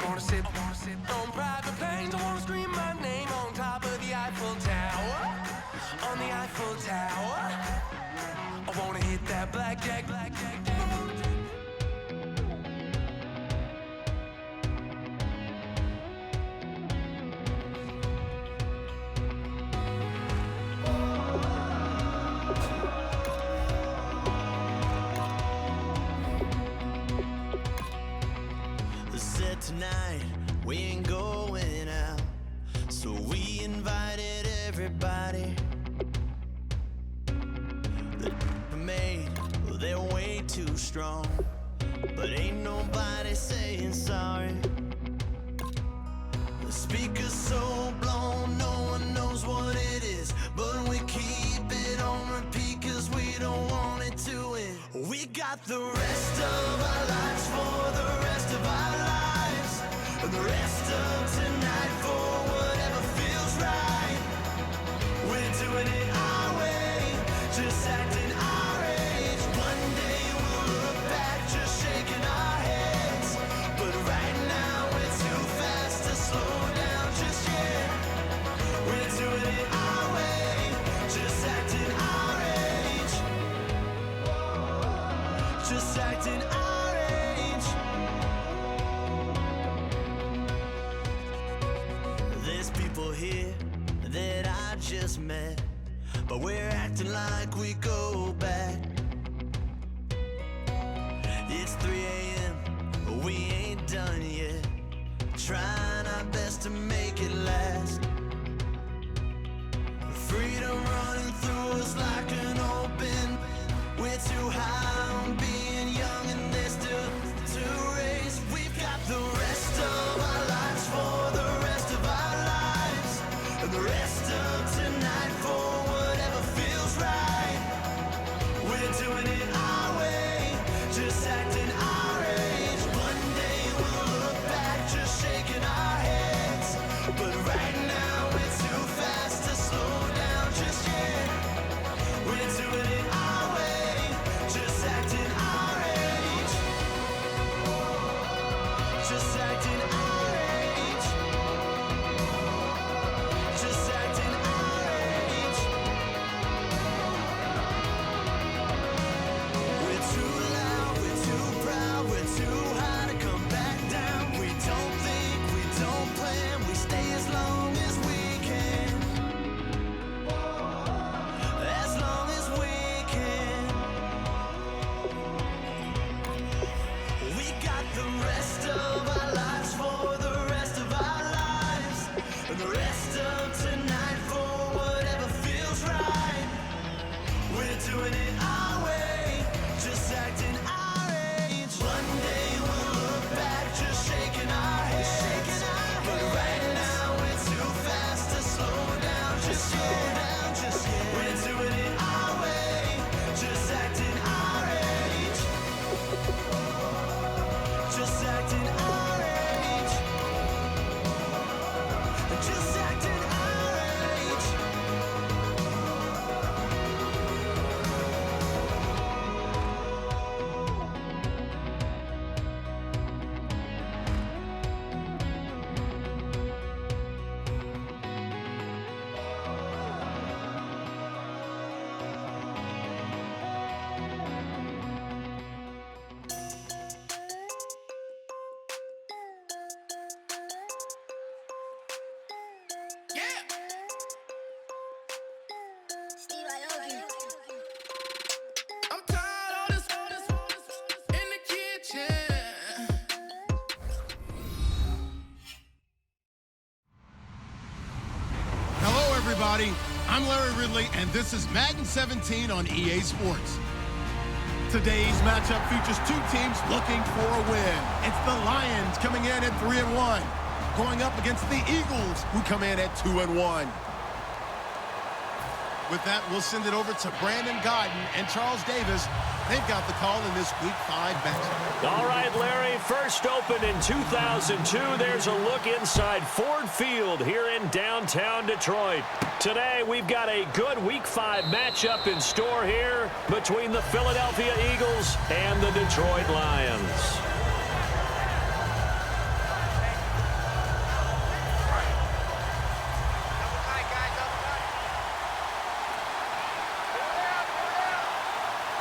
wanna sit on private planes. I wanna scream my name on top of the Eiffel Tower. On the Eiffel Tower. I wanna hit that blackjack. Said tonight we ain't going out, so we invited everybody. The made, well, they're way too strong, but ain't nobody saying sorry. The speaker's so blown, no one knows what it is, but we keep it on repeat cause we don't want it to end. We got the rest of our lives for the rest of our lives, and the rest of tonight for whatever feels right. We're doing it our way, just acting our age. One day we'll look back just shaking our heads, but right now we're too fast to slow down just yet. We're doing it our way, just acting our age. Just acting our age. There's people here that I just met, but we're acting like we go back. It's 3 a.m., but we ain't done yet, trying our best to make it last. Freedom running through us like an open. We're too high on being young and there's still to race. We've got the rest of our lives for the rest of our lives, and the rest of tonight for whatever feels right. We're doing it our way, just acting our age. One day we'll look back just shaking our heads, but right now we're too fast to slow down just yet. We're doing it our way, just acting our age. Just acting our age. Just acting our age. We're too loud, we're too proud, we're too high to come back down. We don't think, we don't plan, we stay as long as we can. As long as we can. We got the rest of our lives for the rest of our lives, and the rest of tonight for whatever feels right. We're doing it our way, just acting our age. One day we'll look back just shaking our heads, but right now we're too fast to slow down just yet. We're doing it our way, just acting our age. Just acting our age. Just acting our age. I'm tired of this in the kitchen. Hello, everybody. I'm Larry Ridley, and this is Madden 17 on EA Sports. Today's matchup features two teams looking for a win. It's the Lions coming in at 3-1, going up against the Eagles, who come in at 2-1. With that, we'll send it over to Brandon Godden and Charles Davis. They've got the call in this Week 5 matchup. All right, Larry, first opened in 2002. There's a look inside Ford Field here in downtown Detroit. Today, we've got a good Week 5 matchup in store here between the Philadelphia Eagles and the Detroit Lions.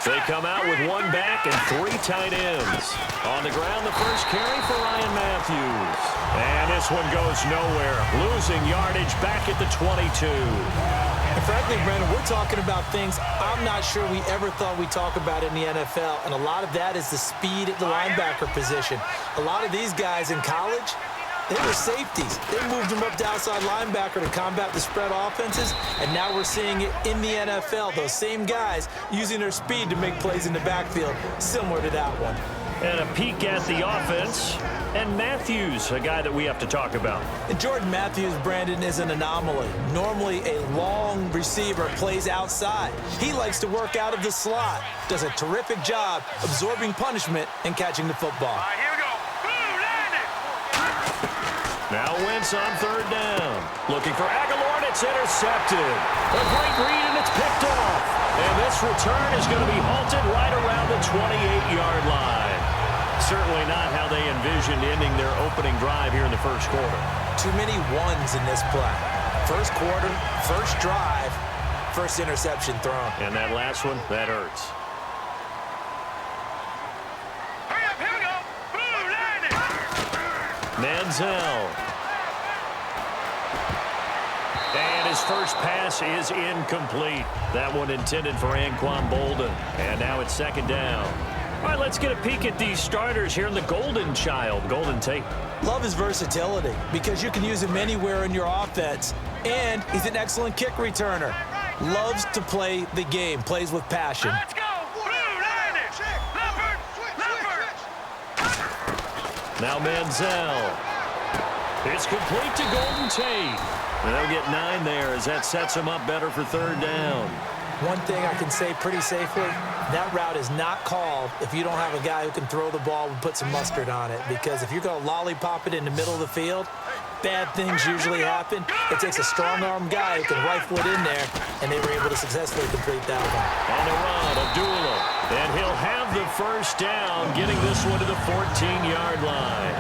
They come out with one back and 3 tight ends. On the ground, the first carry for Ryan Matthews. And this one goes nowhere. Losing yardage back at the 22. And frankly, Brandon, we're talking about things I'm not sure we ever thought we'd talk about in the NFL. And a lot of that is the speed at the linebacker position. A lot of these guys in college, they were safeties. They moved them up to outside linebacker to combat the spread offenses, and now we're seeing it in the NFL. Those same guys using their speed to make plays in the backfield, similar to that one. And a peek at the offense. And Matthews, a guy that we have to talk about. And Jordan Matthews, Brandon, is an anomaly. Normally, a long receiver plays outside. He likes to work out of the slot. Does a terrific job absorbing punishment and catching the football. Here we go. Now Wentz on 3rd down. Looking for Aguilar, and it's intercepted. A great read, and it's picked off. And this return is going to be halted right around the 28-yard line. Certainly not how they envisioned ending their opening drive here in the first quarter. Too many ones in this play. First quarter, first drive, first interception thrown. And that last one, that hurts. Hurry up, here we go. Manziel. And his first pass is incomplete. That one intended for Anquan Boldin. And now it's 2nd down. All right, let's get a peek at these starters here in the Golden Child. Golden Tate. Love his versatility because you can use him anywhere in your offense. And he's an excellent kick returner. Loves to play the game, plays with passion. Let's go. Now Manziel. It's complete to Golden Tate. And they'll get 9 there as that sets him up better for 3rd down. One thing I can say pretty safely, that route is not called if you don't have a guy who can throw the ball and put some mustard on it. Because if you're going to lollipop it in the middle of the field, bad things usually happen. It takes a strong-arm guy who can rifle it in there, and they were able to successfully complete that one. On the run, Abdullah. And he'll have the first down, getting this one to the 14-yard line.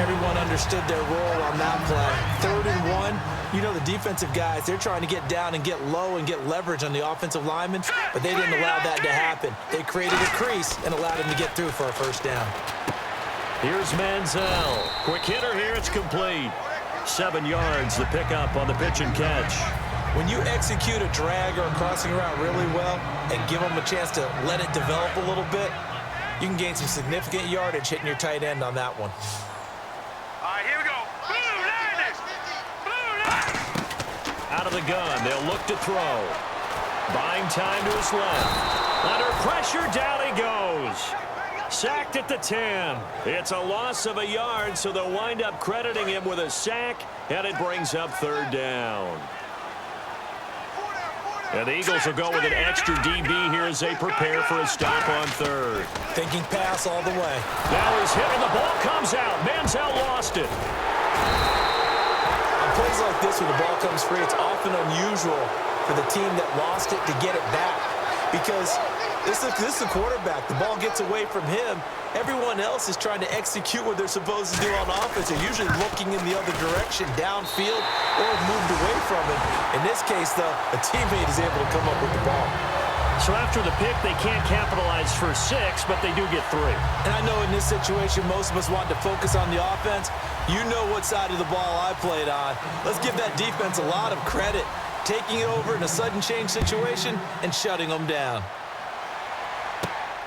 Everyone understood their role on that play. 3rd and 1. You know, the defensive guys, they're trying to get down and get low and get leverage on the offensive linemen, but they didn't allow that to happen. They created a crease and allowed him to get through for a first down. Here's Manziel. Quick hitter here, it's complete. 7 yards, the pickup on the pitch and catch. When you execute a drag or a crossing route really well and give them a chance to let it develop a little bit, you can gain some significant yardage hitting your tight end on that one. All right, here we go. Out of the gun, they'll look to throw. Buying time to his left. Under pressure, down he goes. Sacked at the 10. It's a loss of a yard, so they'll wind up crediting him with a sack, and it brings up 3rd down. And the Eagles will go with an extra DB here as they prepare for a stop on 3rd. Thinking pass all the way. Now he's hit, and the ball comes out. Manziel lost it. On plays like this where the ball comes free, it's often unusual for the team that lost it to get it back. Because this is a quarterback. The ball gets away from him. Everyone else is trying to execute what they're supposed to do on offense. They're usually looking in the other direction, downfield, or moved away from him. In this case, though, a teammate is able to come up with the ball. So after the pick, they can't capitalize for 6, but they do get 3. And I know in this situation, most of us want to focus on the offense. You know what side of the ball I played on. Let's give that defense a lot of credit, taking it over in a sudden change situation and shutting them down.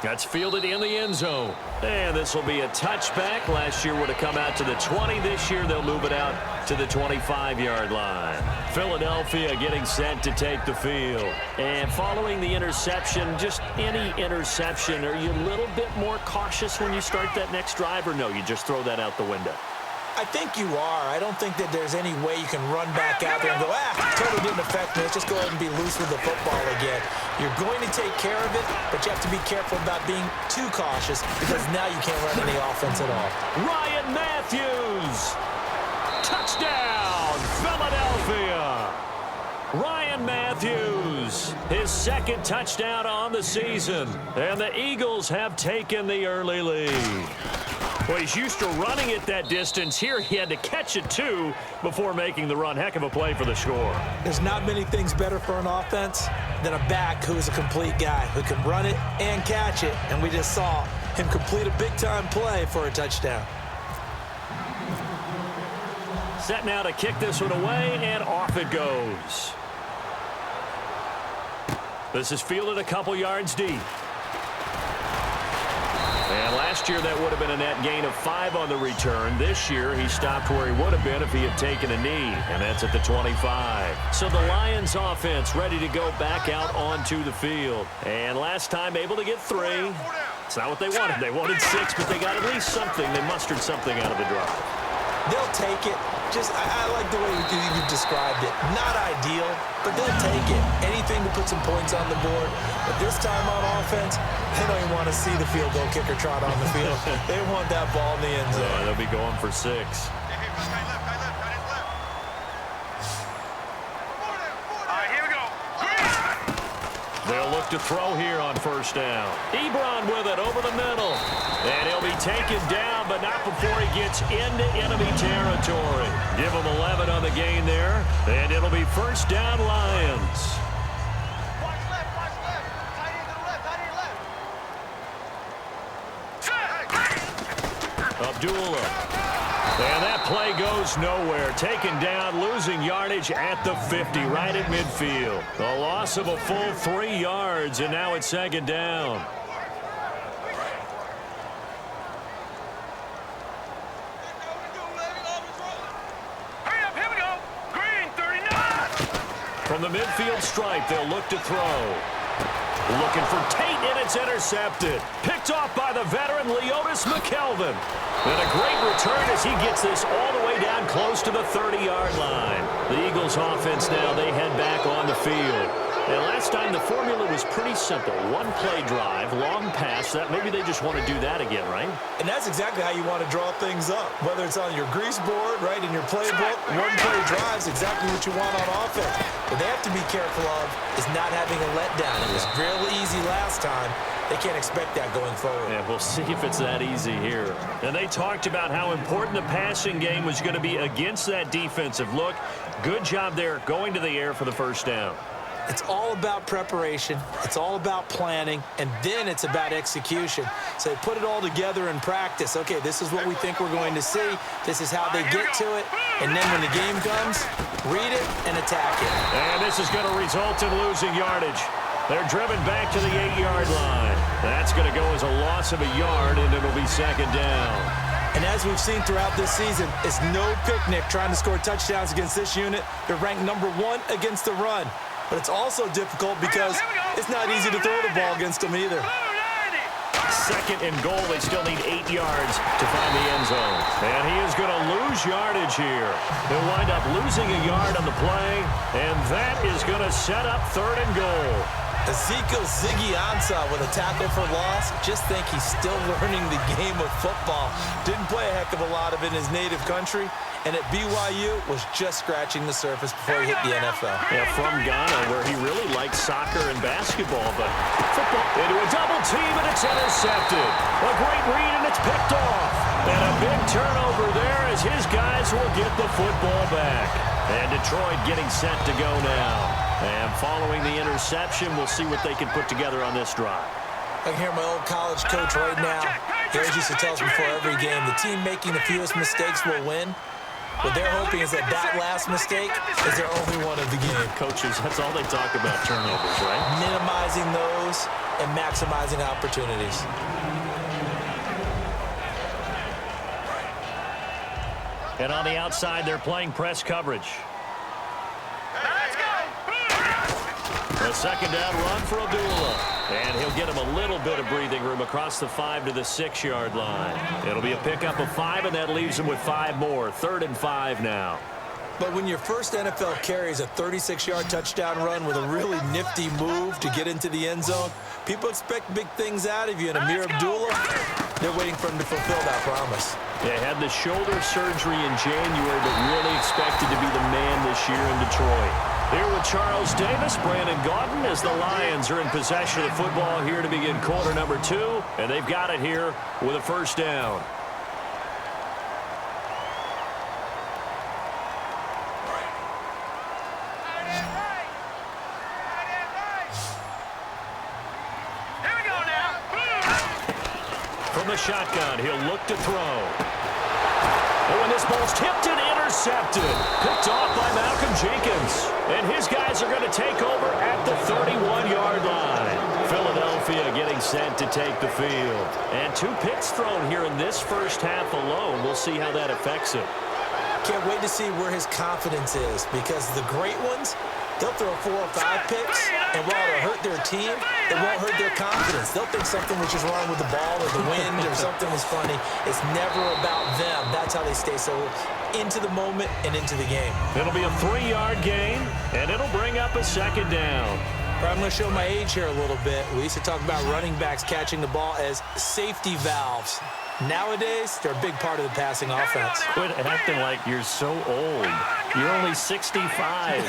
That's fielded in the end zone. And this will be a touchback. Last year would have come out to the 20. This year they'll move it out to the 25-yard line. Philadelphia getting set to take the field. And following the interception, just any interception, are you a little bit more cautious when you start that next drive, or no, you just throw that out the window? I think you are. I don't think that there's any way you can run back out there and go, totally didn't affect me. Let's just go ahead and be loose with the football again. You're going to take care of it, but you have to be careful about being too cautious because now you can't run any offense at all. Ryan Matthews. Touchdown, Philadelphia. Ryan Matthews, his 2nd touchdown on the season. And the Eagles have taken the early lead. Well, he's used to running it that distance. Here he had to catch it, too, before making the run. Heck of a play for the score. There's not many things better for an offense than a back who is a complete guy, who can run it and catch it. And we just saw him complete a big-time play for a touchdown. Set now to kick this one away, and off it goes. This is fielded a couple yards deep. And last year that would have been a net gain of 5 on the return. This year he stopped where he would have been if he had taken a knee, and that's at the 25. So the Lions offense ready to go back out onto the field. And last time able to get 3. It's not what they wanted. They wanted 6, but they got at least something. They mustered something out of the drive. They'll take it. I like the way you described it. Not ideal, but they'll take it. Anything to put some points on the board. But this time on offense, they don't even want to see the field goal kicker trot on the field. They want that ball in the end zone. Yeah, they'll be going for 6. They'll look to throw here on first down. Ebron with it over the middle. And he'll be taken down, but not before he gets into enemy territory. Give him 11 on the gain there, and it'll be first down Lions. Watch left. Tight end to the left. Abdullah. And that play goes nowhere. Taken down, losing yardage at the 50, right at midfield. A loss of a full 3 yards, and now it's second down. Here we go. Green, 39. From the midfield stripe, they'll look to throw. Looking for Tate, and it's intercepted. Picked off by the veteran Leotis McKelvin. And a great return as he gets this all the way down close to the 30-yard line. The Eagles offense now, they head back on the field. And last time the formula was pretty simple. One play drive, long pass. That maybe they just want to do that again, right? And that's exactly how you want to draw things up. Whether it's on your grease board, right, in your playbook, one play drive is exactly what you want on offense. What they have to be careful of is not having a letdown. It was real easy last time. They can't expect that going forward. Yeah, we'll see if it's that easy here. And they talked about how important the passing game was going to be against that defensive look. Good job there going to the air for the first down. It's all about preparation. It's all about planning, and then it's about execution. So they put it all together in practice. Okay, this is what we think we're going to see. This is how they get to it. And then when the game comes, read it and attack it. And this is going to result in losing yardage. They're driven back to the 8-yard line. That's going to go as a loss of a yard, and it'll be second down. And as we've seen throughout this season, it's no picnic trying to score touchdowns against this unit. They're ranked number 1 against the run. But it's also difficult because it's not easy to throw the ball against them either. Second and goal. They still need 8 yards to find the end zone. And he is going to lose yardage here. He'll wind up losing a yard on the play, and that is going to set up third and goal. Ezekiel Ziggy Ansah with a tackle for loss. Just think he's still learning the game of football. Didn't play a heck of a lot of it in his native country, and at BYU was just scratching the surface before he hit the NFL. Yeah, from Ghana, where he really likes soccer and basketball, but football into a double team, and it's intercepted. A great read, and it's picked off. And a big turnover there as his guys will get the football back. And Detroit getting set to go now. And following the interception, we'll see what they can put together on this drive. I can hear my old college coach right now. He always used to tell us before every game, the team making the fewest mistakes will win. What they're hoping is that last mistake is their only one of the game. Coaches, that's all they talk about, turnovers, right? Minimizing those and maximizing opportunities. And on the outside, they're playing press coverage. A second down run for Abdullah. And he'll get him a little bit of breathing room across the 5 to the 6-yard line. It'll be a pickup of 5, and that leaves him with 5 more. 3rd and 5 now. But when your first NFL carry is a 36-yard touchdown run with a really nifty move to get into the end zone, people expect big things out of you. And Amir Abdullah, they're waiting for him to fulfill that promise. They had the shoulder surgery in January, but really expected to be the man this year in Detroit. Here with Charles Davis, Brandon Gaudin, as the Lions are in possession of the football here to begin quarter number 2, and they've got it here with a first down. from the shotgun. He'll look to throw. And when this ball's tipped and intercepted, picked off by Malcolm Jenkins. And his guys are going to take over at the 31-yard line. Philadelphia getting set to take the field. And 2 picks thrown here in this first half alone. We'll see how that affects it. Can't wait to see where his confidence is, because the great ones, they'll throw 4 or 5 picks, and while it'll hurt their team, it won't hurt their confidence. They'll think something was just wrong with the ball or the wind or something was funny. It's never about them. That's how they stay so into the moment and into the game. It'll be a 3-yard gain, and it'll bring up a second down. I'm going to show my age here a little bit. We used to talk about running backs catching the ball as safety valves. Nowadays, they're a big part of the passing offense. Quit acting like you're so old. You're only 65.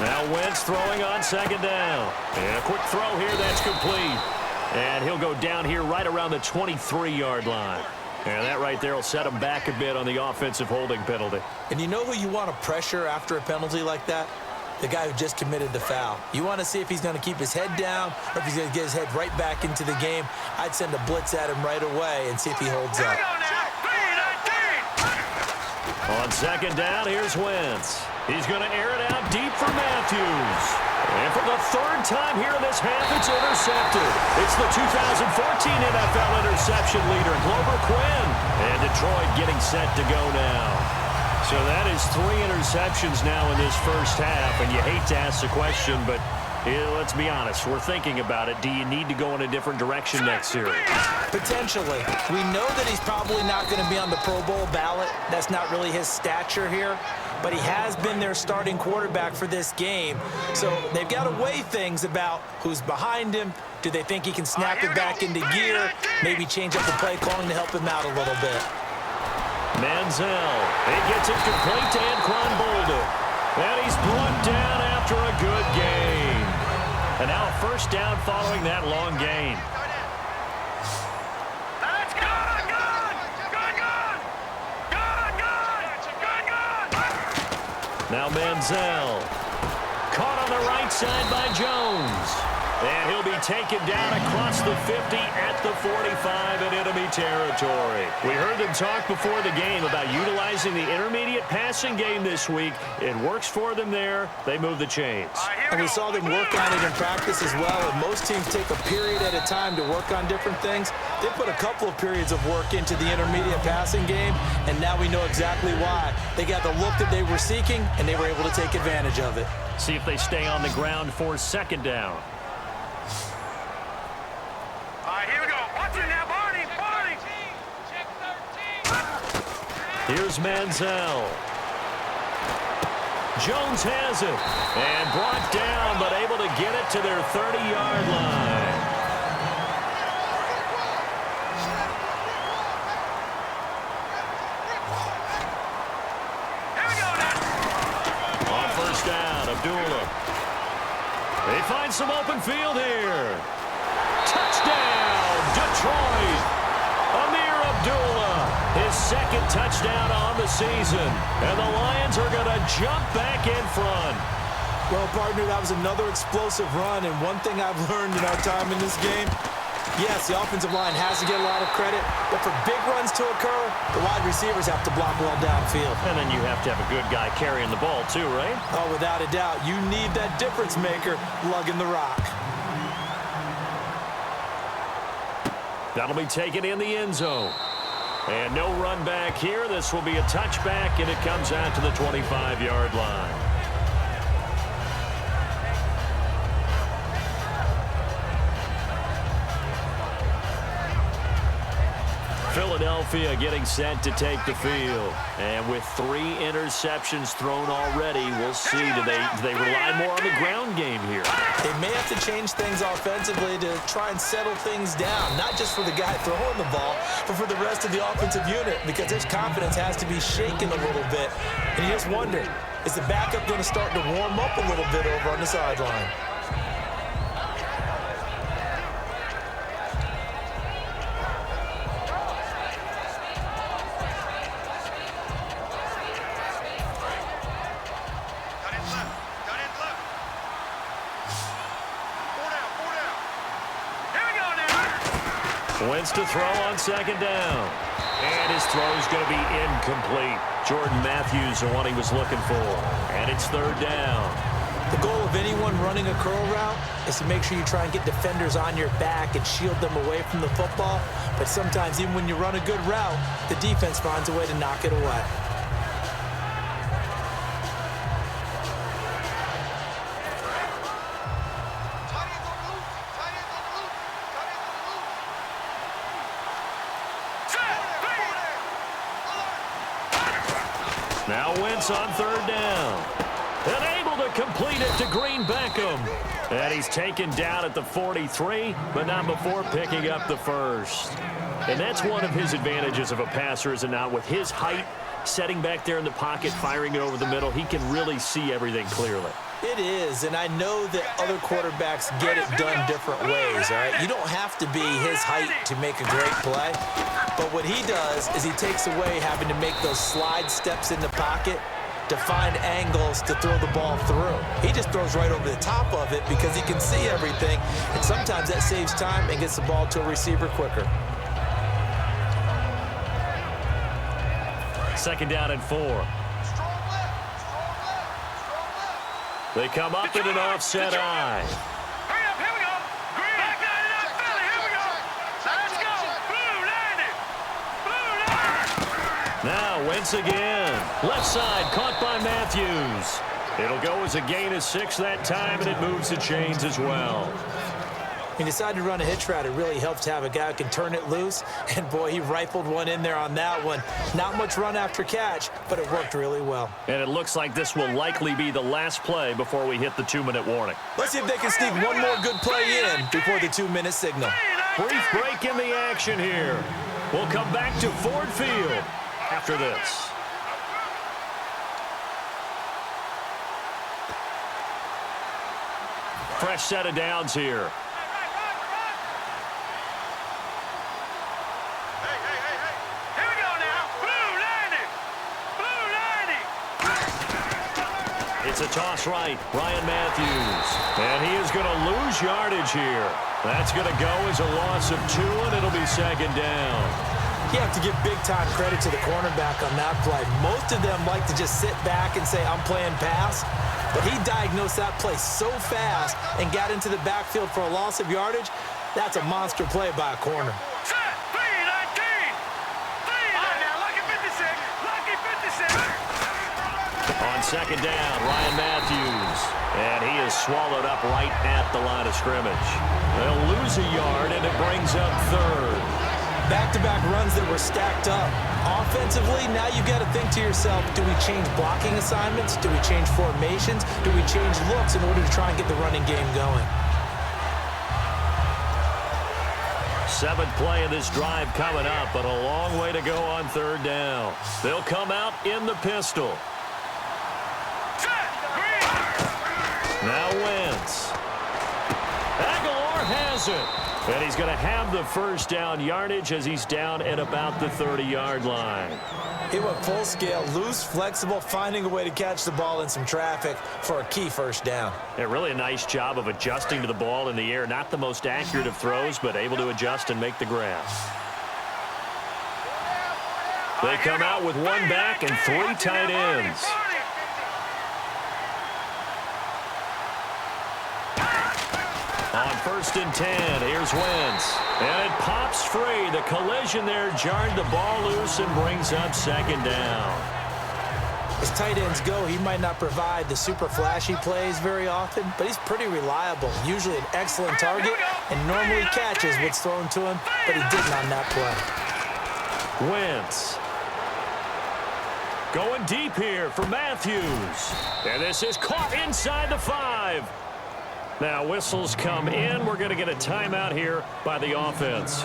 Now Wentz throwing on second down. And a quick throw here that's complete. And he'll go down here right around the 23-yard line. And that right there will set him back a bit on the offensive holding penalty. And you know who you want to pressure after a penalty like that? The guy who just committed the foul. You want to see if he's going to keep his head down or if he's going to get his head right back into the game. I'd send a blitz at him right away and see if he holds up. On second down, here's Wentz. He's going to air it out deep for Matthews. And for the 3rd time here in this half, it's intercepted. It's the 2014 NFL interception leader, Glover Quinn. And Detroit getting set to go now. So that is 3 interceptions now in this first half, and you hate to ask the question, but let's be honest. We're thinking about it. Do you need to go in a different direction next series? Potentially. We know that he's probably not going to be on the Pro Bowl ballot. That's not really his stature here, but he has been their starting quarterback for this game. So they've got to weigh things about who's behind him. Do they think he can snap it back into gear? Maybe change up the play calling to help him out a little bit. Manziel, he gets it complete to Anquan Boldin. And he's brought down after a good gain. And now a first down following that long gain. That's good! Now Manziel. Caught on the right side by Jones. And he'll be taken down across the 50 at the 45 in enemy territory. We heard them talk before the game about utilizing the intermediate passing game this week. It works for them there. They move the chains. And we saw them work on it in practice as well. And most teams take a period at a time to work on different things. They put a couple of periods of work into the intermediate passing game, and now we know exactly why. They got the look that they were seeking, and they were able to take advantage of it. See if they stay on the ground for second down. Here we go. Watch it now, Barney. Here's Manziel. Jones has it. And brought down, but able to get it to their 30-yard line. Here we go now. On first down, Abdullah. They find some open field here. Touchdown, Detroit. Amir Abdullah, his second touchdown on the season. And the Lions are going to jump back in front. Well, partner, that was another explosive run. And one thing I've learned in our time in this game, yes, the offensive line has to get a lot of credit. But for big runs to occur, the wide receivers have to block well downfield. And then you have to have a good guy carrying the ball too, right? Oh, without a doubt. You need that difference maker lugging the rock. That'll be taken in the end zone. And no run back here. This will be a touchback, and it comes out to the 25-yard line. Philadelphia getting set to take the field. And with 3 interceptions thrown already, we'll see. Do they rely more on the ground game here? They may have to change things offensively to try and settle things down, not just for the guy throwing the ball, but for the rest of the offensive unit, because his confidence has to be shaken a little bit. And you just wonder, is the backup going to start to warm up a little bit over on the sideline? Wentz to throw on second down. And his throw is going to be incomplete. Jordan Matthews, the one he was looking for. And it's third down. The goal of anyone running a curl route is to make sure you try and get defenders on your back and shield them away from the football. But sometimes even when you run a good route, the defense finds a way to knock it away. Now Wentz on third down. And able to complete it to Green Beckham. And he's taken down at the 43, but not before picking up the first. And that's one of his advantages of a passer, is it not? With his height, setting back there in the pocket, firing it over the middle, he can really see everything clearly. It is, and I know that other quarterbacks get it done different ways, all right? You don't have to be his height to make a great play, but what he does is he takes away having to make those slide steps in the pocket to find angles to throw the ball through. He just throws right over the top of it because he can see everything, and sometimes that saves time and gets the ball to a receiver quicker. Second down and 4. They come up in an offset eye. Hurry up, here we go. Green. Back 99, Philly, here we go. Let's go. Blue 90. Blue 90. Now Wentz again. Left side caught by Matthews. It'll go as a gain of 6 that time, and it moves the chains as well. He decided to run a hitch route. It really helps to have a guy who can turn it loose. And, boy, he rifled one in there on that one. Not much run after catch, but it worked really well. And it looks like this will likely be the last play before we hit the 2-minute warning. Let's see if they can sneak one more good play in before the 2-minute signal. Brief break in the action here. We'll come back to Ford Field after this. Fresh set of downs here. It's a toss right, Ryan Matthews. And he is going to lose yardage here. That's going to go as a loss of 2, and it'll be second down. You have to give big-time credit to the cornerback on that play. Most of them like to just sit back and say, I'm playing pass. But he diagnosed that play so fast and got into the backfield for a loss of yardage. That's a monster play by a corner. On second down, Ryan Matthews. And he is swallowed up right at the line of scrimmage. They'll lose a yard, and it brings up third. Back-to-back runs that were stacked up. Offensively, now you've got to think to yourself, do we change blocking assignments? Do we change formations? Do we change looks in order to try and get the running game going? 7th play of this drive coming up, but a long way to go on third down. They'll come out in the pistol. Now Wentz. Aguilar has it. And he's going to have the first down yardage as he's down at about the 30-yard line. He went full scale, loose, flexible, finding a way to catch the ball in some traffic for a key first down. Yeah, really a nice job of adjusting to the ball in the air. Not the most accurate of throws, but able to adjust and make the grab. They come out with 1 back and 3 tight ends. On 1st and 10, here's Wentz. And it pops free. The collision there jarred the ball loose and brings up second down. As tight ends go, he might not provide the super flashy plays very often, but he's pretty reliable. Usually an excellent target and normally catches what's thrown to him, but he didn't on that play. Wentz. Going deep here for Matthews. And this is caught inside the 5. Now whistles come in. We're going to get a timeout here by the offense.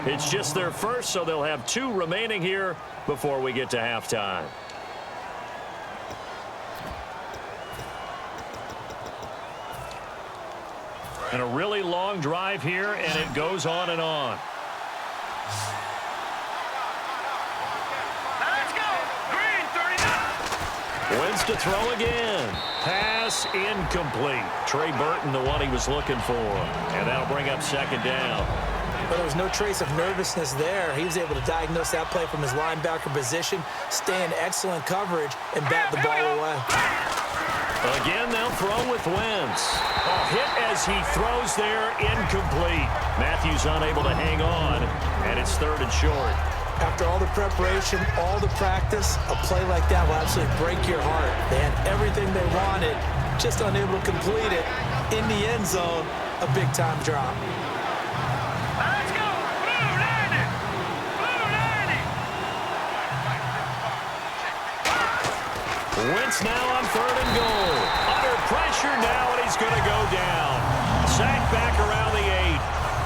It's just their first, so they'll have 2 remaining here before we get to halftime. And a really long drive here, and it goes on and on. Let's go. Green 39. Wentz to throw again. Pass incomplete. Trey Burton, the one he was looking for. And that'll bring up second down. But there was no trace of nervousness there. He was able to diagnose that play from his linebacker position, stay in excellent coverage, and bat the ball away. Again, they'll throw with Wentz. A hit as he throws there, incomplete. Matthews unable to hang on, and it's 3rd and short. After all the preparation, all the practice, a play like that will absolutely break your heart. They had everything they wanted, just unable to complete it. In the end zone, a big-time drop. Let's go! Blue 90! Blue 90! Wentz now on 3rd and goal. Under pressure now, and he's going to go down. Sacked back around the 8.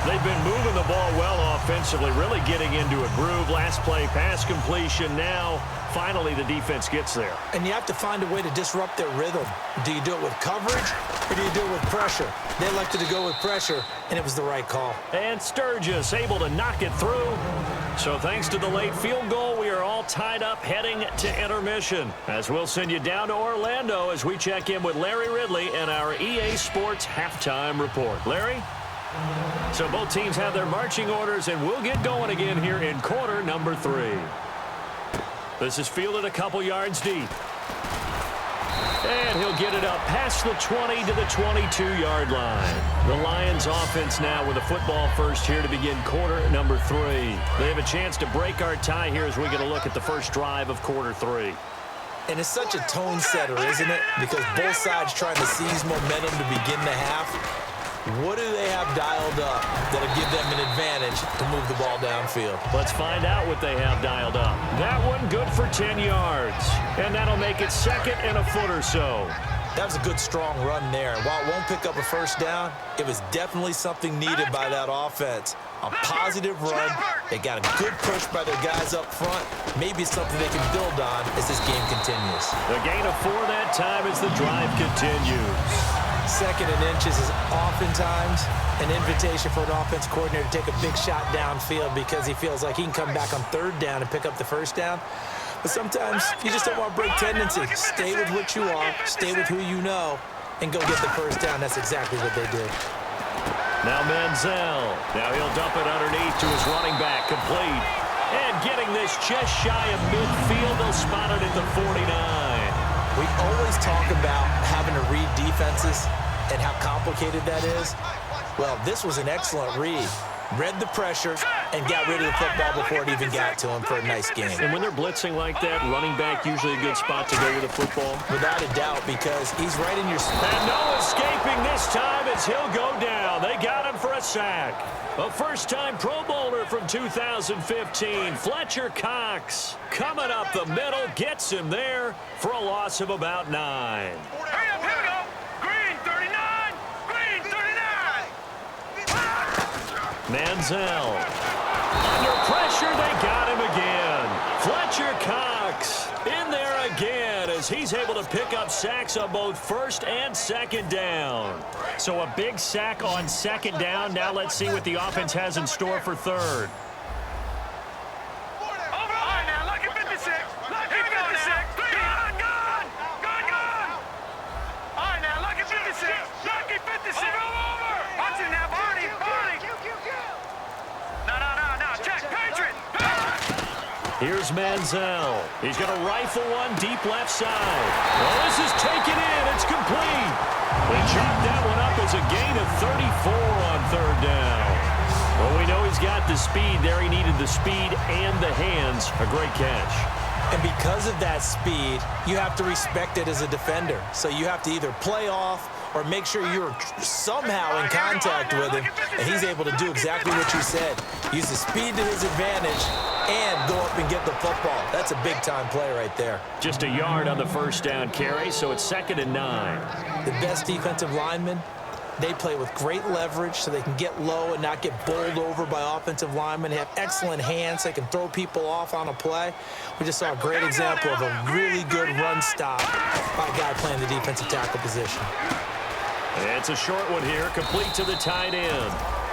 They've been moving the ball well offensively, really getting into a groove. Last play, pass completion. Now, finally, the defense gets there. And you have to find a way to disrupt their rhythm. Do you do it with coverage, or do you do it with pressure? They elected to go with pressure, and it was the right call. And Sturgis able to knock it through. So thanks to the late field goal, we are all tied up heading to intermission. As we'll send you down to Orlando as we check in with Larry Ridley and our EA Sports halftime report. Larry? So both teams have their marching orders, and we'll get going again here in quarter number 3. This is fielded a couple yards deep. And he'll get it up past the 20 to the 22-yard line. The Lions offense now with a football first here to begin quarter number 3. They have a chance to break our tie here as we get a look at the first drive of quarter 3. And it's such a tone setter, isn't it? Because both sides trying to seize momentum to begin the half. What do they have dialed up that'll give them an advantage to move the ball downfield? Let's find out what they have dialed up. That one good for 10 yards. And that'll make it 2nd and a foot or so. That was a good, strong run there. While it won't pick up a first down, it was definitely something needed by that offense. A positive run. They got a good push by their guys up front. Maybe something they can build on as this game continues. The gain of 4 that time as the drive continues. 2nd and inches is oftentimes an invitation for an offense coordinator to take a big shot downfield because he feels like he can come back on 3rd down and pick up the first down. But sometimes you just don't want to break tendency. Stay with what you are, stay with who you know, and go get the first down. That's exactly what they did. Now Manziel. Now he'll dump it underneath to his running back, complete. And getting this just shy of midfield, they'll spot it at the 49. We always talk about having to read defenses and how complicated that is. Well, this was an excellent read. Read the pressure and got rid of the football before it even got to him for a nice game. And when they're blitzing like that, running back usually a good spot to go with the football? Without a doubt, because he's right in your spot. And no escaping this time as he'll go down. They got him for a sack. A first-time Pro Bowler from 2015, Fletcher Cox. Coming up the middle, gets him there for a loss of about 9. Hurry up, here we go. Green 39. Green 39. Manziel. Under pressure, they got him again. Fletcher Cox in there again as he's able to pick up sacks on both 1st and 2nd down. So a big sack on 2nd down. Now let's see what the offense has in store for 3rd. Over line now, lucky 56. Lucky 56. Gone. All right now, lucky 56. Lucky 56. Over. Watch it now, Barney. No. Check. Patriot. Here's Manziel. He's going to rifle one deep left side. Well, this is taken in. It's complete. They chopped that one up as a gain of 34 on 3rd down. Well, we know he's got the speed there. He needed the speed and the hands. A great catch. And because of that speed, you have to respect it as a defender. So you have to either play off or make sure you're somehow in contact with him, and he's able to do exactly what you said. Use the speed to his advantage and go up and get the football. That's a big-time play right there. Just a yard on the first down carry, so it's 2nd and 9. The best defensive linemen, they play with great leverage so they can get low and not get bowled over by offensive linemen. They have excellent hands. They can throw people off on a play. We just saw a great example of a really good run stop by a guy playing the defensive tackle position. It's a short one here, complete to the tight end.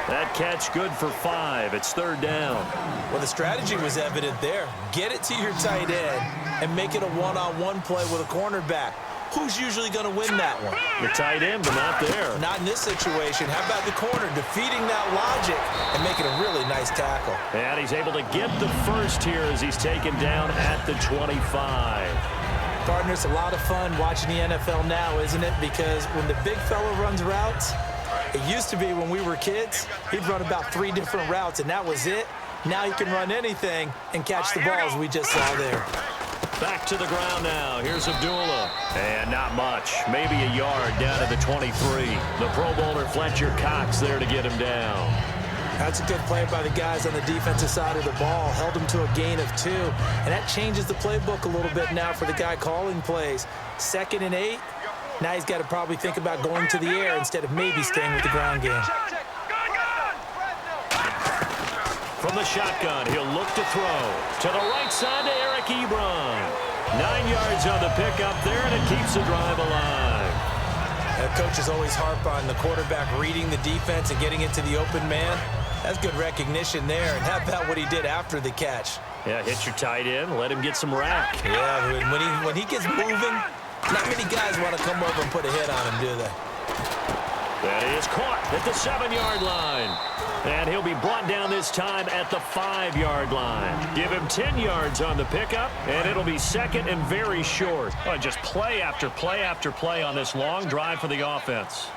That catch good for 5. It's 3rd down. Well, the strategy was evident there. Get it to your tight end and make it a one-on-one play with a cornerback. who's usually going to win that one? The tight end, but not there. Not in this situation. How about the corner defeating that logic and making a really nice tackle? And he's able to get the first here as he's taken down at the 25. Partner, it's a lot of fun watching the NFL now, isn't it? Because when the big fella runs routes, it used to be when we were kids, he'd run about 3 different routes, and that was it. Now he can run anything and catch the balls we just saw there. Back to the ground now. Here's Abdullah. And not much. Maybe a yard down to the 23. The Pro Bowler Fletcher Cox there to get him down. That's a good play by the guys on the defensive side of the ball. Held him to a gain of 2. And that changes the playbook a little bit now for the guy calling plays. 2nd and 8. Now he's got to probably think about going to the air instead of maybe staying with the ground game. From the shotgun, he'll look to throw. To the right side to Eric Ebron. 9 yards on the pickup there, and it keeps the drive alive. Coaches always harp on the quarterback reading the defense and getting it to the open man. That's good recognition there. And how about what he did after the catch? Yeah, hit your tight end, let him get some rack. Yeah, when he gets moving, not many guys want to come over and put a hit on him, do they? That is caught at the 7-yard line. And he'll be brought down this time at the 5-yard line. Give him 10 yards on the pickup, and it'll be 2nd and very short. Oh, just play after play after play on this long drive for the offense.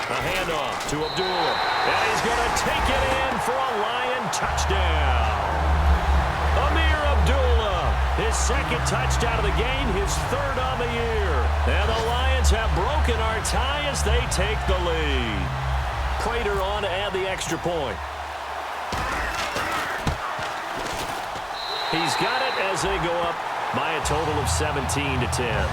A handoff to Abdullah. And he's going to take it in for a Lion touchdown. Amir Abdullah, his 2nd touchdown of the game, his 3rd on the year. And the Lions have broken our tie as they take the lead. Prater on to add the extra point. He's got it as they go up by a total of 17-10.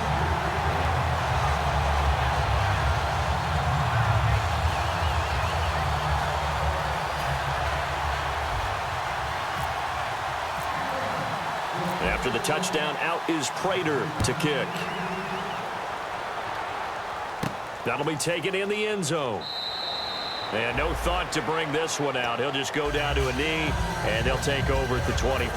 After the touchdown, out is Prater to kick. That'll be taken in the end zone. And no thought to bring this one out. He'll just go down to a knee, and they'll take over at the 25.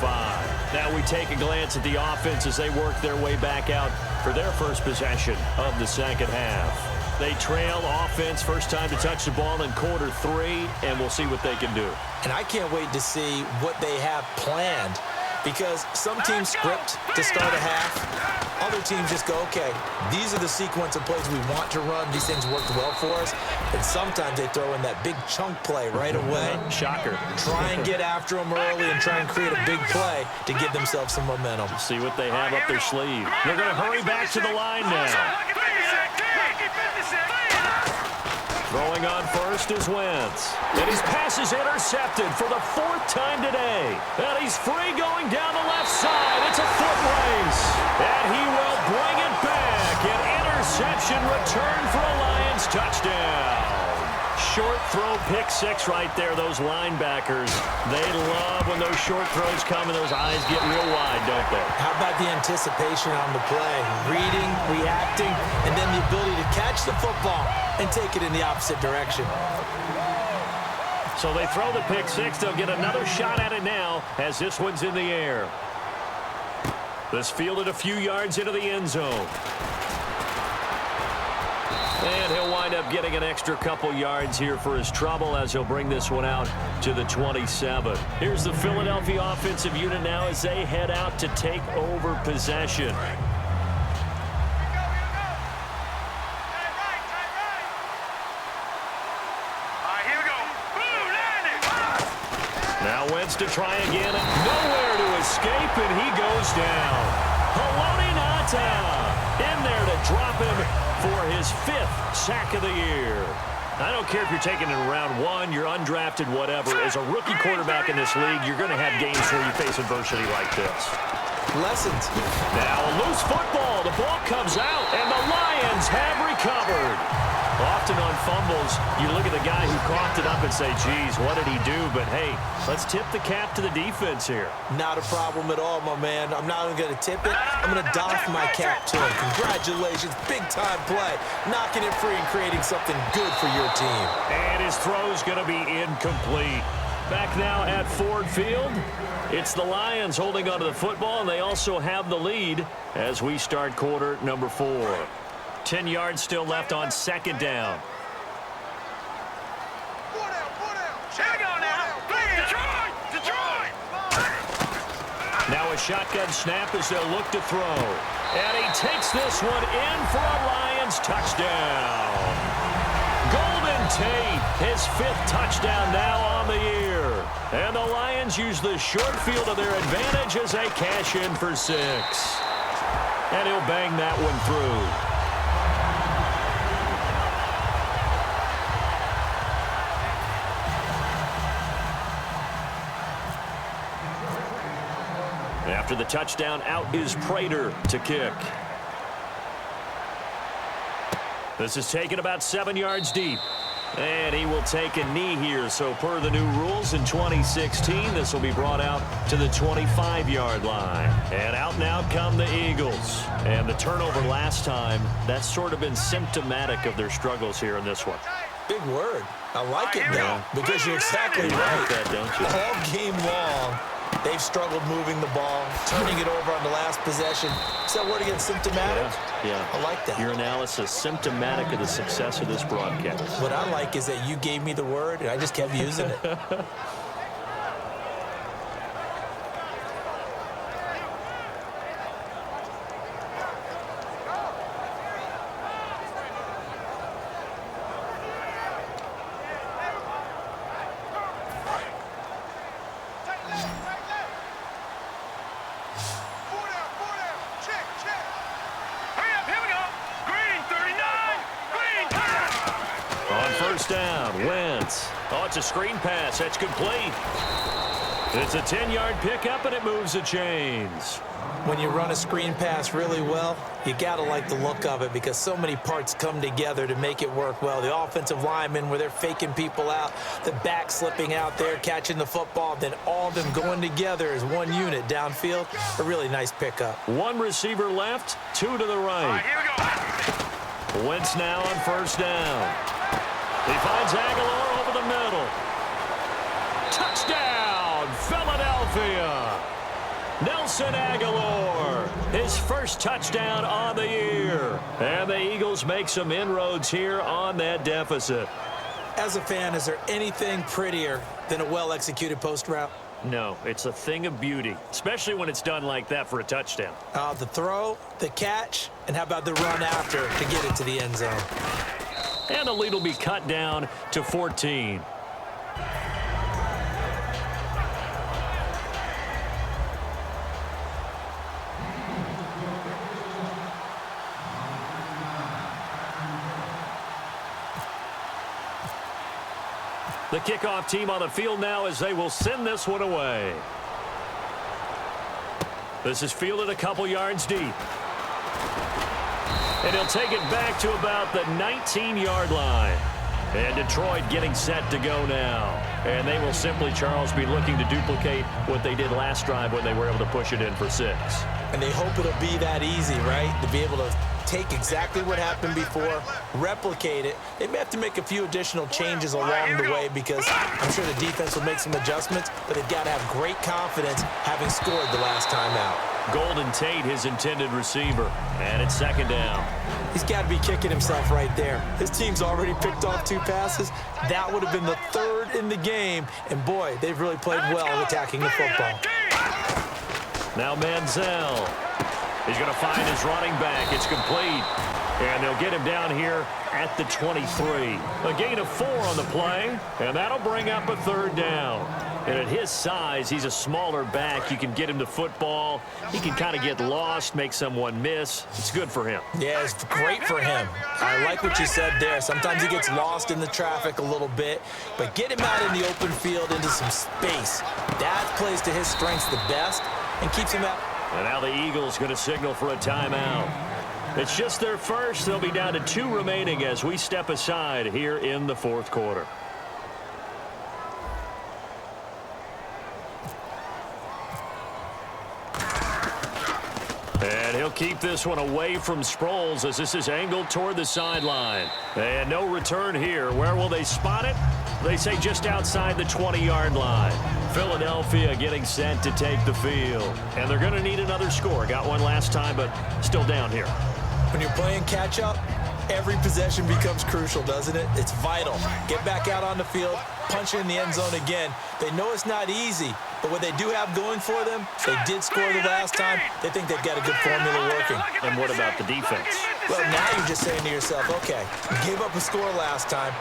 Now we take a glance at the offense as they work their way back out for their first possession of the second half. They trail offense, first time to touch the ball in quarter 3, and we'll see what they can do. And I can't wait to see what they have planned, because some teams script to start a half. Other teams just go, okay, these are the sequence of plays we want to run. These things worked well for us. And sometimes they throw in that big chunk play right away. Shocker. Try and get after them early and try and create a big play to give themselves some momentum. See what they have up their sleeve. They're going to hurry back to the line now. Throwing on first is Wentz. And his pass is intercepted for the 4th time today. And he's free going down the left side. It's a foot race. And he will bring it back. An interception return for a Lions touchdown. Short throw, pick 6 right there. Those linebackers, they love when those short throws come and those eyes get real wide, don't they? How about the anticipation on the play? Reading, reacting, and then the ability to catch the football and take it in the opposite direction. So they throw the pick 6. They'll get another shot at it now as this one's in the air. This fielded a few yards into the end zone. And he'll wind up getting an extra couple yards here for his trouble as he'll bring this one out to the 27. Here's the Philadelphia offensive unit now as they head out to take over possession. Now Wentz to try again. Nowhere to escape, and he goes down. Haloti Ngata in there to drop him for his 5th sack of the year. I don't care if you're taking it in round 1, you're undrafted, whatever. As a rookie quarterback in this league, you're going to have games where you face adversity like this. Lessons. Now a loose football. The ball comes out, and the Lions have recovered. Often on fumbles, you look at the guy who coughed it up and say, geez, what did he do? But, hey, let's tip the cap to the defense here. Not a problem at all, my man. I'm not even going to tip it. I'm going to doff my cap to him. Congratulations. Big-time play. Knocking it free and creating something good for your team. And his throw's going to be incomplete. Back now at Ford Field. It's the Lions holding onto the football, and they also have the lead as we start quarter number 4. 10 yards still left on second down. Here we go now. Detroit! Detroit! Now a shotgun snap as they'll look to throw. And he takes this one in for a Lions touchdown. Golden Tate, his 5th touchdown now on the year. And the Lions use the short field to their advantage as they cash in for 6. And he'll bang that one through. After the touchdown, out is Prater to kick. This is taken about 7 yards deep. And he will take a knee here. So per the new rules in 2016, this will be brought out to the 25-yard line. And out now come the Eagles. And the turnover last time, that's sort of been symptomatic of their struggles here in this one. Big word. I like it, though, because you're exactly right. like that, don't you? All game long, they've struggled moving the ball, turning it over on the last possession. Is that word again, symptomatic? Yeah. I like that. Your analysis, symptomatic of the success of this broadcast. What I like is that you gave me the word, and I just kept using it. Down, Wentz. Oh, it's a screen pass. That's complete. It's a 10-yard pickup, and it moves the chains. When you run a screen pass really well, you got to like the look of it because so many parts come together to make it work well. The offensive linemen, where they're faking people out, the back slipping out there, catching the football, then all of them going together as one unit downfield. A really nice pickup. One receiver left, 2 to the right. All right, here we go. Wentz now on first down. He finds Aguilar over the middle. Touchdown, Philadelphia. Nelson Aguilar, his first touchdown on the year. And the Eagles make some inroads here on that deficit. As a fan, is there anything prettier than a well-executed post route? No, it's a thing of beauty, especially when it's done like that for a touchdown. The throw, the catch, and how about the run after to get it to the end zone? And the lead will be cut down to 14. The kickoff team on the field now as they will send this one away. This is fielded a couple yards deep. And he'll take it back to about the 19-yard line. And Detroit getting set to go now. And they will simply, Charles, be looking to duplicate what they did last drive when they were able to push it in for 6. And they hope it'll be that easy, right? To be able to take exactly what happened before, replicate it. They may have to make a few additional changes along the way because I'm sure the defense will make some adjustments, but they've got to have great confidence having scored the last time out. Golden Tate, his intended receiver. And it's second down. He's got to be kicking himself right there. His team's already picked off 2 passes. That would have been the 3rd in the game. And, boy, they've really played well attacking the football. Now Manziel. He's going to find his running back. It's complete. And they'll get him down here at the 23. A gain of 4 on the play. And that'll bring up a 3rd down. And at his size, he's a smaller back. You can get him the football. He can kind of get lost, make someone miss. It's good for him. Yeah, it's great for him. I like what you said there. Sometimes he gets lost in the traffic a little bit, but get him out in the open field into some space. That plays to his strengths the best and keeps him out. And now the Eagles going to signal for a timeout. It's just their first. They'll be down to 2 remaining as we step aside here in the 4th quarter. And he'll keep this one away from Sproles as this is angled toward the sideline. And no return here. Where will they spot it? They say just outside the 20-yard line. Philadelphia getting set to take the field. And they're going to need another score. Got one last time, but still down here. When you're playing catch-up, every possession becomes crucial, doesn't it? It's vital. Get back out on the field, punch in the end zone again. They know it's not easy, but what they do have going for them, they did score the last time. They think they've got a good formula working. And what about the defense? Well, now you're just saying to yourself, okay, we gave up a score last time.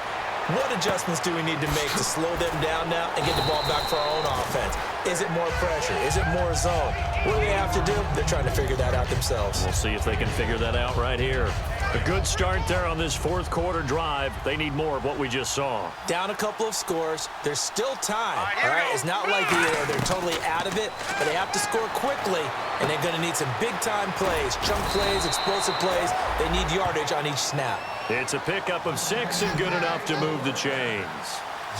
What adjustments do we need to make to slow them down now and get the ball back for our own offense? Is it more pressure? Is it more zone? What do they have to do? They're trying to figure that out themselves. We'll see if they can figure that out right here. A good start there on this fourth quarter drive. They need more of what we just saw. Down a couple of scores. There's still time, all right? It's not like they're totally out of it, but they have to score quickly, and they're going to need some big-time plays, chunk plays, explosive plays. They need yardage on each snap. It's a pickup of 6 and good enough to move the chains.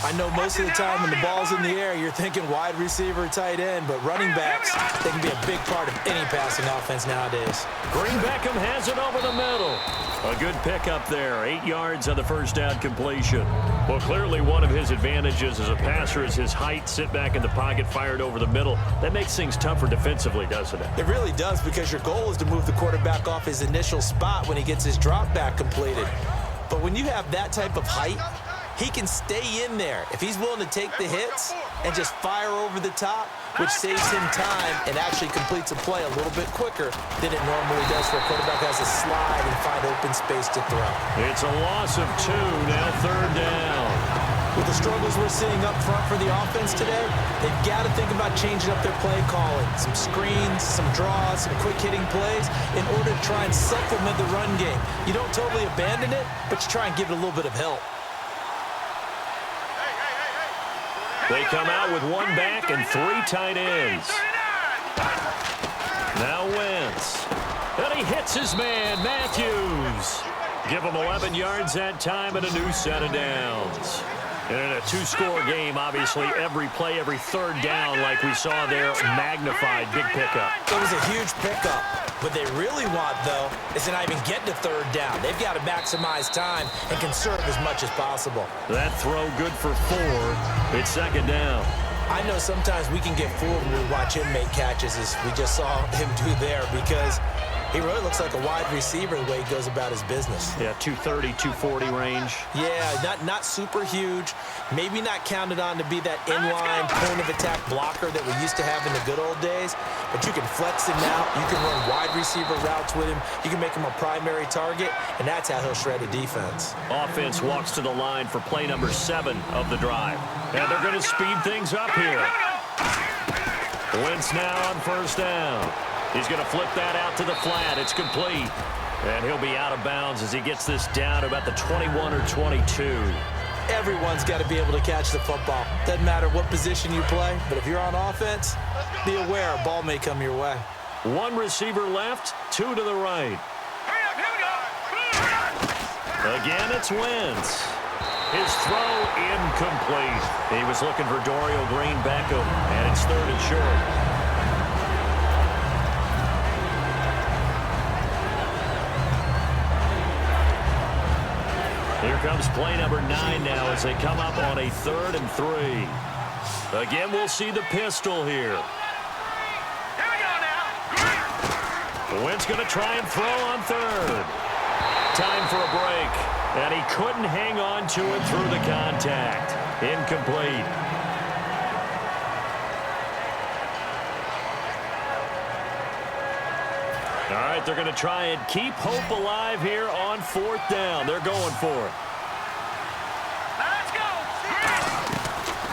I know most of the time when the ball's in the air, you're thinking wide receiver, tight end, but running backs, they can be a big part of any passing offense nowadays. Green Beckham has it over the middle. A good pickup there, 8 yards on the first down completion. Well, clearly one of his advantages as a passer is his height, sit back in the pocket, fired over the middle. That makes things tougher defensively, doesn't it? It really does, because your goal is to move the quarterback off his initial spot when he gets his drop back completed. But when you have that type of height, he can stay in there if he's willing to take the hits and just fire over the top, which saves him time and actually completes a play a little bit quicker than it normally does for a quarterback who has to slide and find open space to throw. It's a loss of 2, now third down. With the struggles we're seeing up front for the offense today, they've got to think about changing up their play calling. Some screens, some draws, some quick-hitting plays in order to try and supplement the run game. You don't totally abandon it, but you try and give it a little bit of help. They come out with 1 back and 3 tight ends. Now Wentz. And he hits his man, Matthews. Give him 11 yards that time and a new set of downs. And in a 2-score game, obviously, every play, every third down, like we saw there, magnified, big pickup. It was a huge pickup. What they really want, though, is to not even get to third down. They've got to maximize time and conserve as much as possible. That throw good for 4. It's second down. I know sometimes we can get fooled when we watch him make catches, as we just saw him do there, because he really looks like a wide receiver the way he goes about his business. Yeah, 230, 240 range. Yeah, not super huge. Maybe not counted on to be that inline point-of-attack blocker that we used to have in the good old days. But you can flex him out. You can run wide receiver routes with him. You can make him a primary target, and that's how he'll shred a defense. Offense walks to the line for play number 7 of the drive. And they're going to speed things up here. Wentz now on first down. He's going to flip that out to the flat. It's complete. And he'll be out of bounds as he gets this down to about the 21 or 22. Everyone's got to be able to catch the football. Doesn't matter what position you play, but if you're on offense, be aware a ball may come your way. 1 receiver left, 2 to the right. Again, it's Wentz. His throw incomplete. He was looking for Dorial Green Beckham, and it's 3rd and short. Here comes play number 9 now as they come up on a 3rd and 3. Again, we'll see the pistol here. Here we go now. Wentz going to try and throw on 3rd. Time for a break. And he couldn't hang on to it through the contact. Incomplete. All right, they're going to try and keep hope alive here on 4th down. They're going for it. Let's go.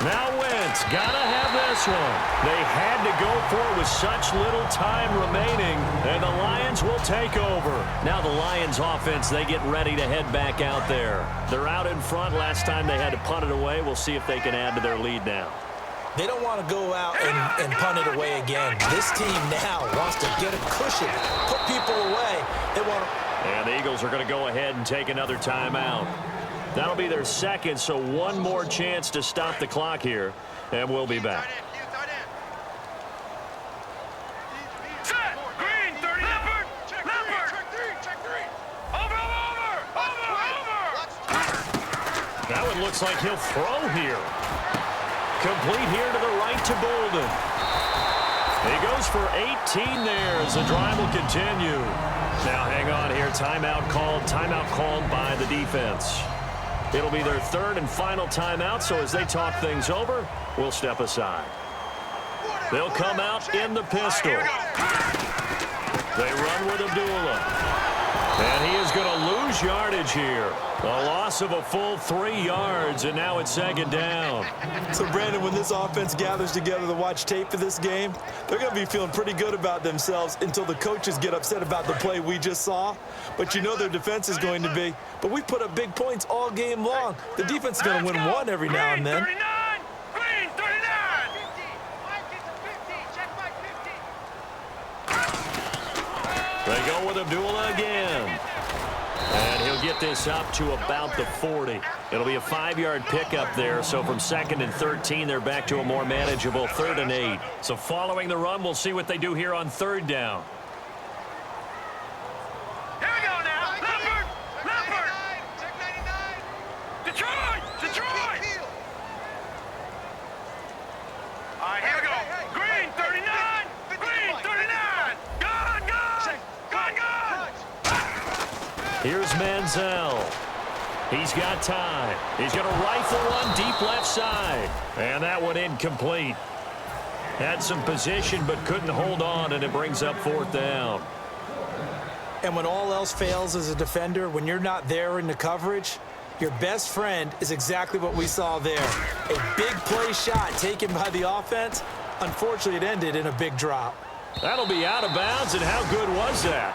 Now Wentz, got to have this one. They had to go for it with such little time remaining, and the Lions will take over. Now the Lions offense, they get ready to head back out there. They're out in front. Last time they had to punt it away. We'll see if they can add to their lead now. They don't want to go out and punt it away again. This team now wants to get a cushion, put people away. They want to... And the Eagles are going to go ahead and take another timeout. That'll be their second, so one more chance to stop the clock here, and we'll be back. Set. Green, 30 down. looks like he'll throw here. Complete here to the right to Bolden. He goes for 18 there as the drive will continue. Now hang on here. Timeout called by the defense. It'll be their third and final timeout, so as they talk things over, we'll step aside. They'll come out in the pistol. They run with Abdullah. And he is going to lose yardage here. A loss of a full 3 yards, and now it's second down. So, Brandon, when this offense gathers together to watch tape of this game, they're going to be feeling pretty good about themselves until the coaches get upset about the play we just saw. But you know their defense is going to be. But we put up big points all game long. The defense is going to win one every now and then. Green, 39! They go with Abdullah again. And he'll get this up to about the 40. It'll be a 5-yard pickup there. So from 2nd and 13, they're back to a more manageable 3rd and 8. So following the run, we'll see what they do here on 3rd down. Here we go now. Leopard! Detroit! All right, here we go. Green, 39! Green, 39! Gone! Here's Manziel. He's got time. He's going to rifle one deep left side. And that one incomplete. Had some position but couldn't hold on, and it brings up 4th down. And when all else fails as a defender, when you're not there in the coverage, your best friend is exactly what we saw there. A big play shot taken by the offense. Unfortunately, it ended in a big drop. That'll be out of bounds, and how good was that?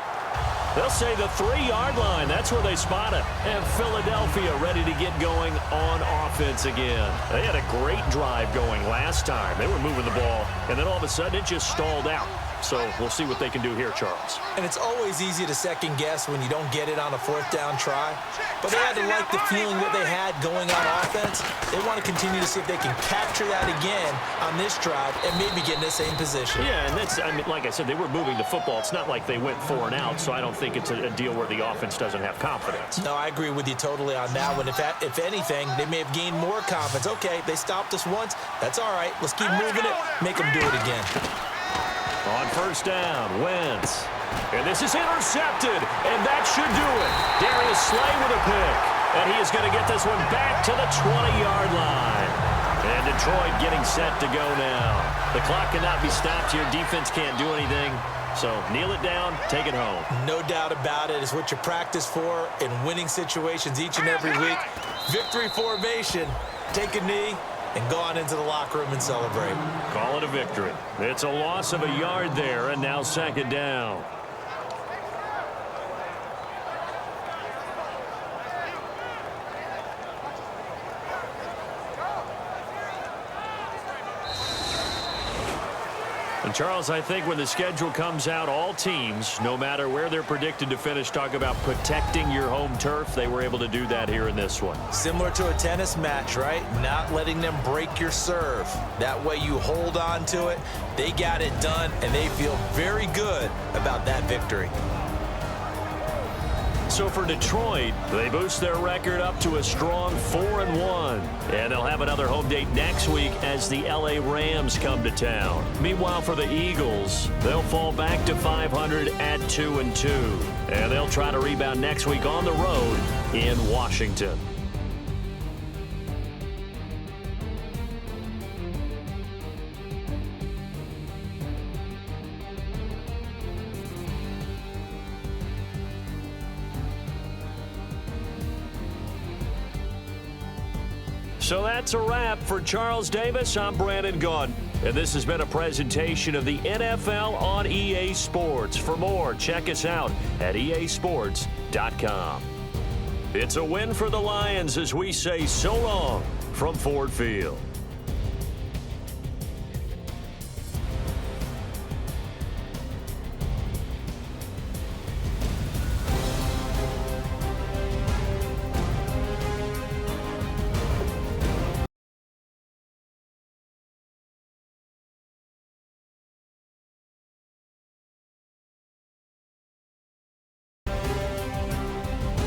They'll say the 3-yard line. That's where they spot it. And Philadelphia ready to get going on offense again. They had a great drive going last time. They were moving the ball, and then all of a sudden it just stalled out. So we'll see what they can do here, Charles. And it's always easy to second guess when you don't get it on a 4th down try. But they had to like the feeling that they had going on offense. They want to continue to see if they can capture that again on this drive and maybe get in the same position. Yeah, and that's, I mean, like I said, they were moving the football. It's not like they went 4 and out, so I don't think it's a deal where the offense doesn't have confidence. No, I agree with you totally on that one. If anything, they may have gained more confidence. Okay, they stopped us once. That's all right. Let's keep moving it. Make them do it again. On 1st down, Wentz. And this is intercepted, and that should do it. Darius Slay with a pick. And he is going to get this one back to the 20-yard line. And Detroit getting set to go now. The clock cannot be stopped here. Defense can't do anything. So kneel it down, take it home. No doubt about it. It's what you practice for in winning situations each and every week. Victory formation. Take a knee and go on into the locker room and celebrate. Call it a victory. It's a loss of a yard there, and now 2nd down. And Charles, I think when the schedule comes out, all teams, no matter where they're predicted to finish, talk about protecting your home turf. They were able to do that here in this one. Similar to a tennis match, right? Not letting them break your serve. That way you hold on to it. They got it done, and they feel very good about that victory. So for Detroit, they boost their record up to a strong 4-1. And they'll have another home date next week as the LA Rams come to town. Meanwhile, for the Eagles, they'll fall back to 500 at 2-2. And they'll try to rebound next week on the road in Washington. So that's a wrap for Charles Davis. I'm Brandon Gaudin, and this has been a presentation of the NFL on EA Sports. For more, check us out at easports.com. It's a win for the Lions as we say so long from Ford Field.